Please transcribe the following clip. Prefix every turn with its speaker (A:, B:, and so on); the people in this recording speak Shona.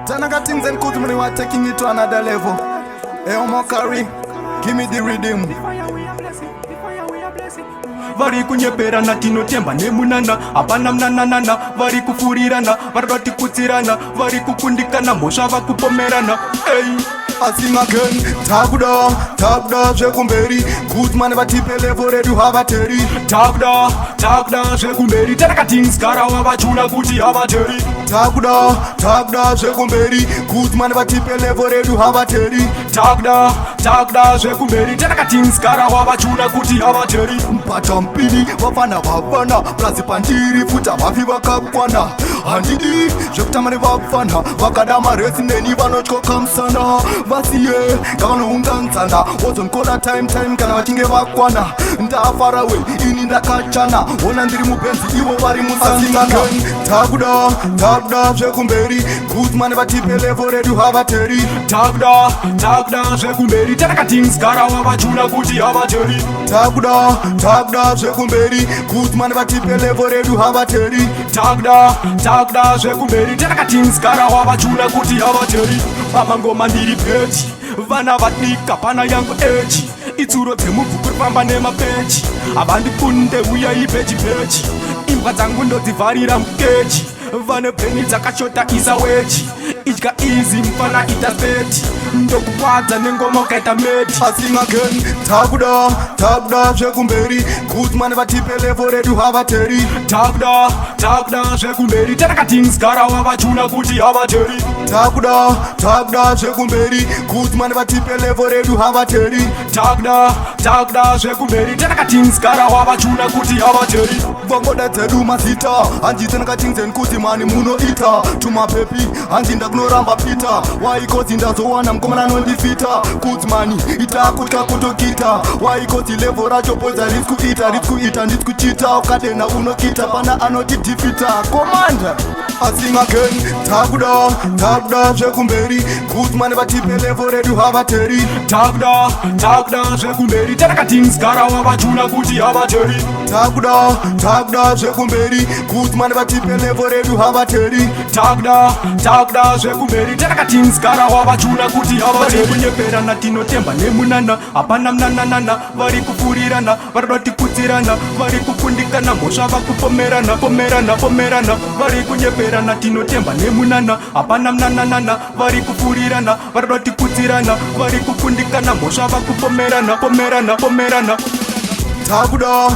A: Tanaka things and good money, we're taking it to another level. Hey, Omokari, give me the rhythm.
B: Vari kunyeperana tinotemba nemunana hapana mnananana vari kufurirana vari vatikutsirana vari kukundikana mhosva vakupomerana. Hey.
A: I sing again, Taguda, Jekumberi, good man, but he pay level ready to have a terry.
B: Taguda, Jekumberi, Takatins, Karawa, Chuna, Guti, have a terry.
A: Taguda, Jekumberi, good man, but he pay level ready to have a terry.
B: Taguda, Jekumberi, Takatins, Karawa, Chuna, Guti, have a terry.
A: Patampini, Wapana, Plasipantiri, Futa, Wafiva Kapwana, Handidi, Joktamani Wapana, Wakadama, Resin, Ivanocho Kamsana. Vasiye, kama ungansana Wazon kola time kana watinge wakwana Nda far away, ini nda kachana Wona ndiri mupenzi, iwo wari musangana Taguda, Jekumberi Good man vatipe level ready to have a terry.
B: Taguda, Jekumberi Takatins, Karawa, Wachuna, Guti, have a terry.
A: Taguda, Jekumberi Good man vatipe level ready to have a terry.
B: Taguda, Jekumberi Takatins, Karawa, Wachuna, Guti, have a terry. Pamango mandiri peji vana vadika pana yangu eji itsuro dzemubvu kurifamba nemapeji havandi kunde uya ipeji imbwa dzangu ndodzivharira mukeji vane peni dzakashota isa weji idya izi mfana ita speti ndokukwadza nengoma ukaita medi.
A: I sing again, Taguda, Jekumberi good man vatipe level ready to have a terry.
B: Taguda, Jekumberi Takatins, Karawa, Wachuna, Guti, have a terry.
A: Taguda, Jekumberi good man vatipe level ready to have a terry.
B: Taguda, Jekumberi Takatins, Karawa, Wachuna, Guti, have a terry.
A: Vangoda tedu masita anjite nakatingzen kuti mani muno ita tuma pepi anjinda kunoramba pita waikoti ndazowana mkomana nondifita kuti mani itakutka kutokita waikoti level racho poza ritkuita nditkuchita ukadena unokita pana anotidifita komanda. I sing again, Taguda, Jekumberi good man vatipe level ready to have a terry.
B: Taguda, Jekumberi Takatins, Karawa, Wachuna, Guti, have a terry.
A: Taguda, Jekumberi good man vatipe level ready to have a terry.
B: Taguda, Jekumberi Takatins, Karawa, Wachuna, Guti, have a terry. Kunyeperana tinotemba nemunana hapana mnananana vari kufurirana vari vatikutsirana vari kukundikana mhosva vakupomerana vari kunyeperana tinotemba nemunana hapana mnananana vari kufurirana vari vatikutsirana vari kukundikana mhosva vakupomerana. Taguda.